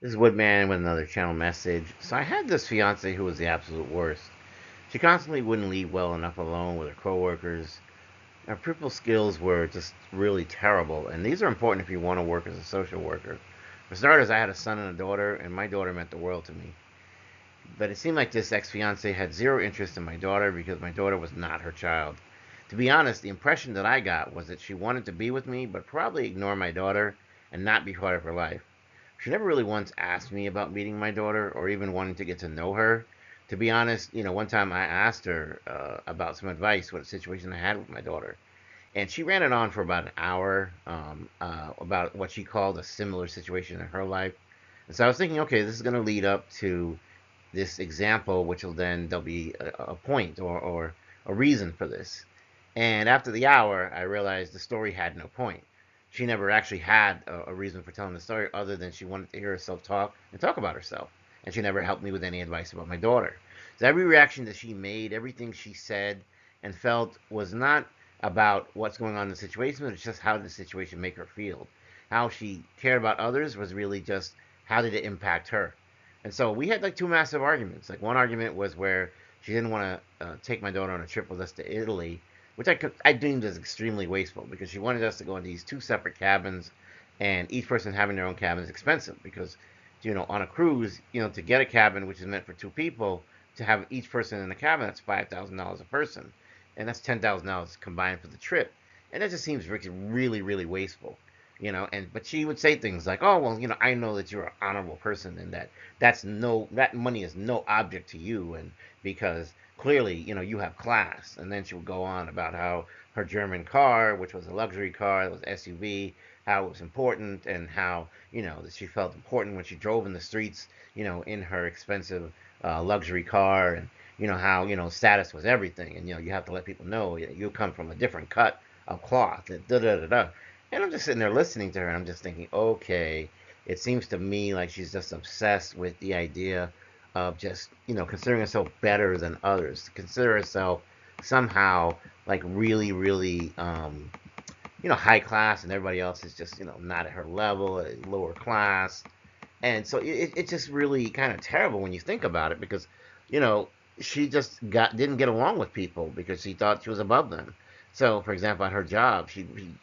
This is Woodman with another channel message. So I had this fiance who was the absolute worst. She constantly wouldn't leave well enough alone with her coworkers. Her people skills were just really terrible, and these are important if you want to work as a social worker. For starters, I had a son and a daughter, and my daughter meant the world to me. But it seemed like this ex-fiance had zero interest in my daughter because my daughter was not her child. To be honest, the impression that I got was that she wanted to be with me, but probably ignore my daughter and not be part of her life. She never really once asked me about meeting my daughter or even wanting to get to know her. To be honest, one time I asked her about some advice with a situation I had with my daughter, and she ran it on for about an hour about what she called a similar situation in her life. And so I was thinking, okay, this is going to lead up to this example, which will then there'll be a point or a reason for this. And after the hour, I realized the story had no point. She never actually had a reason for telling the story other than she wanted to hear herself talk and talk about herself. And she never helped me with any advice about my daughter. So every reaction that she made, everything she said and felt was not about what's going on in the situation, but it's just how did the situation make her feel. How she cared about others was really just how did it impact her. And so we had like two massive arguments. Like one argument was where she didn't want to take my daughter on a trip with us to Italy, which I deemed as extremely wasteful because she wanted us to go in these two separate cabins, and each person having their own cabin is expensive because on a cruise, to get a cabin which is meant for two people, to have each person in the cabin, that's $5,000 a person, and that's $10,000 combined for the trip, and that just seems really really wasteful. And but she would say things like, oh well, I know that you're an honorable person and that money is no object to you, and because clearly you have class. And then she would go on about how her German car, which was a luxury car, it was SUV, how it was important, and how that she felt important when she drove in the streets, in her expensive luxury car, and how status was everything, and you have to let people know you come from a different cut of cloth, da da da da. And I'm just sitting there listening to her, and I'm just thinking, okay, it seems to me like she's just obsessed with the idea of just, considering herself better than others, to consider herself somehow like really, really, high class, and everybody else is just, not at her level, lower class. And so it's just really kind of terrible when you think about it because, you know, she just didn't get along with people because she thought she was above them. So, for example, at her job,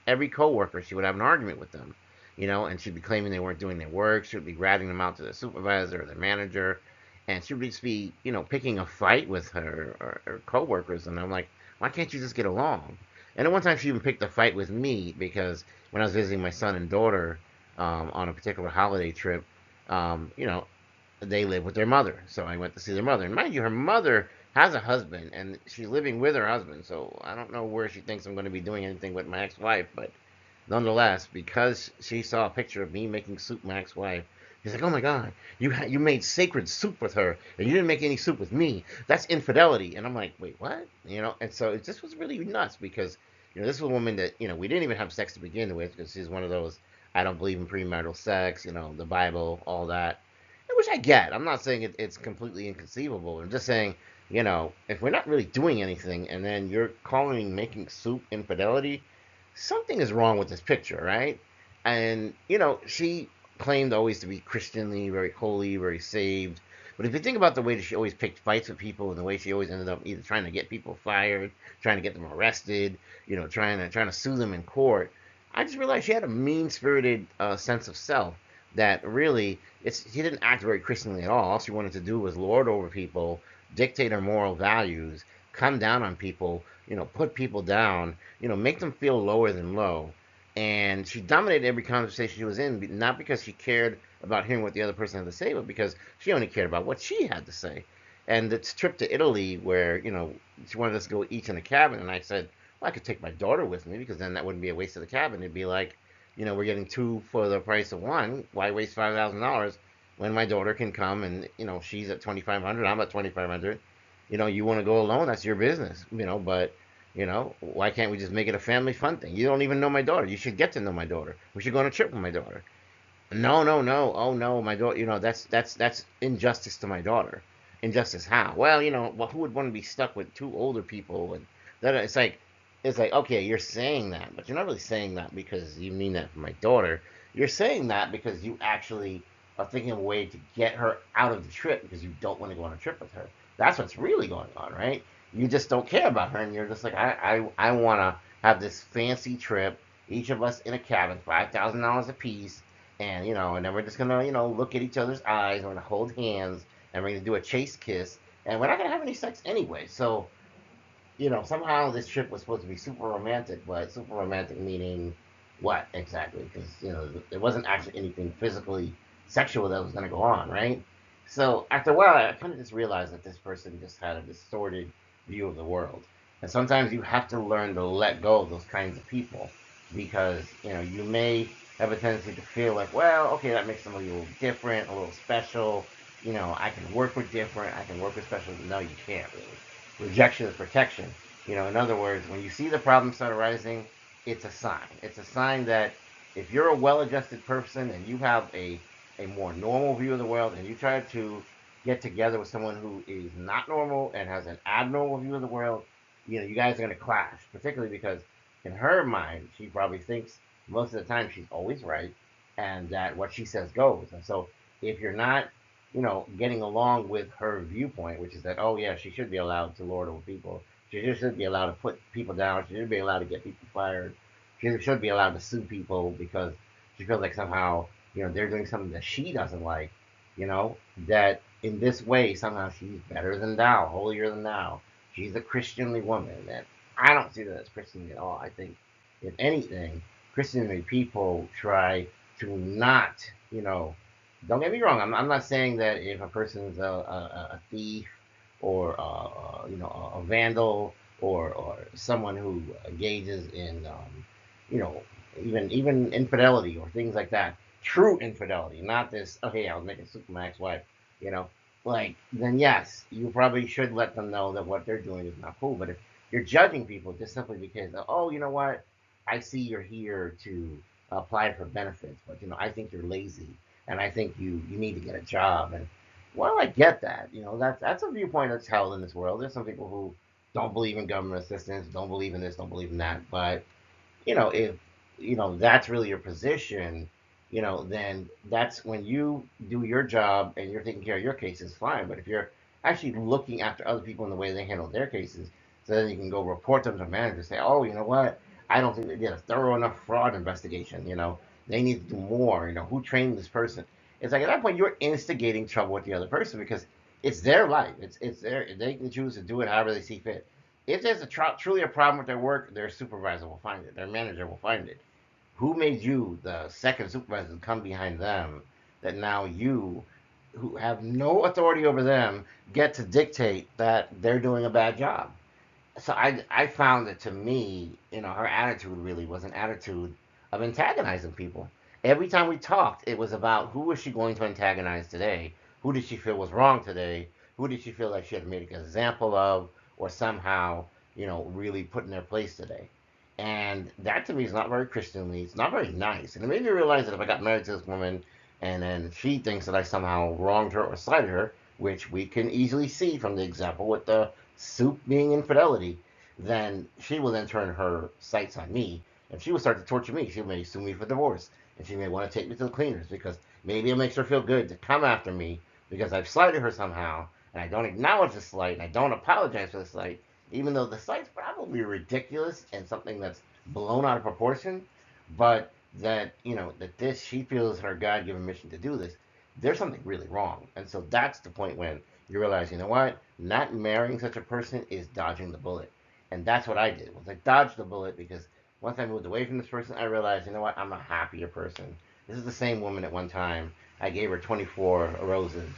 every coworker she would have an argument with them, and she'd be claiming they weren't doing their work. She would be ratting them out to the supervisor or the manager, and she would just be, picking a fight with her coworkers. And I'm like, why can't you just get along? And at one time, she even picked a fight with me because when I was visiting my son and daughter on a particular holiday trip, um, you know, they live with their mother. So I went to see their mother. And mind you, her mother has a husband and she's living with her husband. So I don't know where she thinks I'm going to be doing anything with my ex wife. But nonetheless, because she saw a picture of me making soup with my ex wife, she's like, oh my God, you made sacred soup with her and you didn't make any soup with me. That's infidelity. And I'm like, wait, what? And so it just was really nuts because, this was a woman that, we didn't even have sex to begin with because she's one of those, I don't believe in premarital sex, the Bible, all that, which I get. I'm not saying it's completely inconceivable. I'm just saying, if we're not really doing anything and then you're calling making soup infidelity, something is wrong with this picture, right? And, she claimed always to be Christianly, very holy, very saved. But if you think about the way that she always picked fights with people and the way she always ended up either trying to get people fired, trying to get them arrested, trying to sue them in court, I just realized she had a mean-spirited sense of self that really she didn't act very Christianly at all. All she wanted to do was lord over people, dictate her moral values, come down on people, put people down, make them feel lower than low. And she dominated every conversation she was in, not because she cared about hearing what the other person had to say, but because she only cared about what she had to say. And this trip to Italy, where she wanted us to go each in a cabin, and I said, well, I could take my daughter with me because then that wouldn't be a waste of the cabin. It'd be like, we're getting two for the price of one. Why waste $5,000 when my daughter can come and she's at 2,500, I'm at 2,500. You want to go alone, that's your business. But why can't we just make it a family fun thing? You don't even know my daughter. You should get to know my daughter. We should go on a trip with my daughter. No, no, no. Oh no, my daughter. That's injustice to my daughter. Injustice how? Well, well, who would want to be stuck with two older people? And that it's like okay, you're saying that, but you're not really saying that because you mean that for my daughter. You're saying that because you actually or thinking of a way to get her out of the trip because you don't want to go on a trip with her. That's what's really going on, right? You just don't care about her, and you're just like, I want to have this fancy trip, each of us in a cabin, $5,000 a piece, and and then we're just gonna, look at each other's eyes, and we're gonna hold hands, and we're gonna do a chase kiss, and we're not gonna have any sex anyway. So, somehow this trip was supposed to be super romantic, but super romantic meaning what exactly? Because, there wasn't actually anything physically sexual that was going to go on, right? So after a while, I kind of just realized that this person just had a distorted view of the world. And sometimes you have to learn to let go of those kinds of people because, you may have a tendency to feel like, well, okay, that makes somebody a little different, a little special. I can work with different, I can work with special. No, you can't really. Rejection is protection. In other words, when you see the problem start arising, it's a sign. It's a sign that if you're a well-adjusted person and you have a more normal view of the world and you try to get together with someone who is not normal and has an abnormal view of the world, you guys are going to clash, particularly because in her mind, she probably thinks most of the time she's always right and that what she says goes. And so if you're not getting along with her viewpoint, which is that, oh yeah, she should be allowed to lord over people. She just should be allowed to put people down. She should be allowed to get people fired. She should be allowed to sue people because she feels like somehow, they're doing something that she doesn't like, that in this way somehow she's better than thou, holier than thou. She's a Christianly woman. And I don't see that as Christianly at all. I think, if anything, Christianly people try to not, don't get me wrong. I'm not saying that if a person's a thief or a vandal or someone who engages in you know even infidelity or things like that, true infidelity, not this. Okay, I was making soup for my ex-wife, you know, like then yes, you probably should let them know that what they're doing is not cool. But if you're judging people just simply because oh you know what, I see you're here to apply for benefits, but I think you're lazy and I think you need to get a job. And well, I get that. That's a viewpoint that's held in this world. There's some people who don't believe in government assistance, don't believe in this, don't believe in that. But if that's really your position, then that's when you do your job and you're taking care of your cases, fine. But if you're actually looking after other people in the way they handle their cases, so then you can go report them to the manager, say, oh, you know what? I don't think they did a thorough enough fraud investigation. They need to do more. Who trained this person? It's like at that point you're instigating trouble with the other person because it's their life. It's their they can choose to do it however they see fit. If there's truly a problem with their work, their supervisor will find it. Their manager will find it. Who made you the second supervisor to come behind them that now you, who have no authority over them, get to dictate that they're doing a bad job? So I found that to me, her attitude really was an attitude of antagonizing people. Every time we talked, it was about who was she going to antagonize today? Who did she feel was wrong today? Who did she feel like she had made an example of, or somehow, really put in their place today? And that to me is not very Christianly. It's not very nice. And it made me realize that if I got married to this woman and then she thinks that I somehow wronged her or slighted her, which we can easily see from the example with the soup being infidelity, then she will then turn her sights on me and she will start to torture me. She may sue me for divorce and she may want to take me to the cleaners because maybe it makes her feel good to come after me because I've slighted her somehow and I don't acknowledge the slight and I don't apologize for the slight, even though the slight's probably ridiculous and something that's blown out of proportion, but that that this she feels her God-given mission to do this, there's something really wrong. And so that's the point when you realize, what, not marrying such a person is dodging the bullet. And that's what I did, was I dodged the bullet because once I moved away from this person, I realized, what, I'm a happier person. This is the same woman at one time. I gave her 24 roses,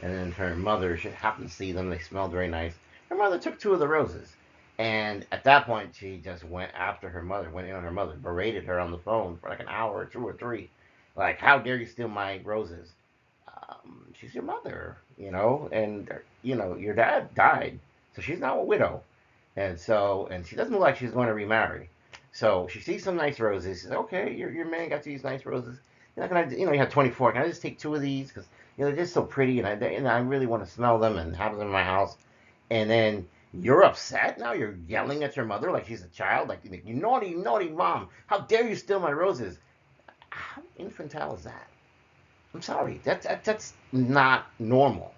and then her mother, she happened to see them. They smelled very nice. Her mother took two of the roses. And at that point, she just went after her mother, went in on her mother, berated her on the phone for like an hour or two or three. Like, how dare you steal my roses? She's your mother, and, your dad died. So she's now a widow. And she doesn't look like she's going to remarry. So she sees some nice roses. She says, okay, your man got these nice roses. Can I, you have 24. Can I just take two of these? Because, they're just so pretty and I really want to smell them and have them in my house. And then you're upset now. You're yelling at your mother like she's a child. Like, you naughty, naughty mom. How dare you steal my roses? How infantile is that? I'm sorry, that's not normal.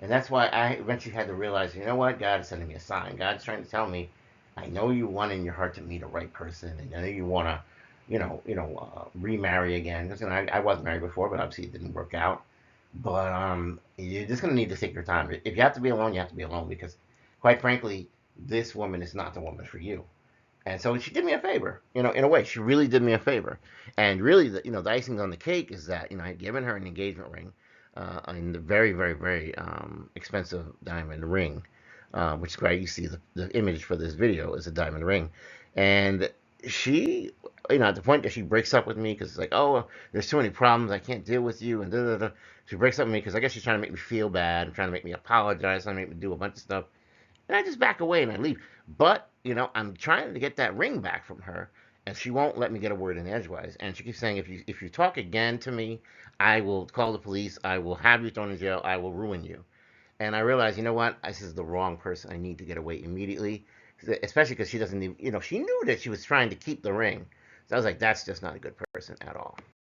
And that's why I eventually had to realize, you know what? God is sending me a sign. God's trying to tell me, I know you want in your heart to meet a right person, and I know you want to, remarry again. Because I was married before, but obviously it didn't work out. But you're just gonna need to take your time. If you have to be alone, you have to be alone because, quite frankly, this woman is not the woman for you. And so she did me a favor, in a way, she really did me a favor. And really, the icing on the cake is that, I had given her an engagement ring, in the very, very, very expensive diamond ring, which is why you see the image for this video is a diamond ring. And she, at the point that she breaks up with me because it's like, oh, there's too many problems, I can't deal with you, and da da da. She breaks up with me because I guess she's trying to make me feel bad, trying to make me apologize, trying to make me do a bunch of stuff. And I just back away and I leave. But, I'm trying to get that ring back from her, and she won't let me get a word in edgewise. And she keeps saying, if you talk again to me, I will call the police. I will have you thrown in jail. I will ruin you. And I realized, you know what? This is the wrong person. I need to get away immediately, especially because she doesn't even, she knew that she was trying to keep the ring. So I was like, that's just not a good person at all.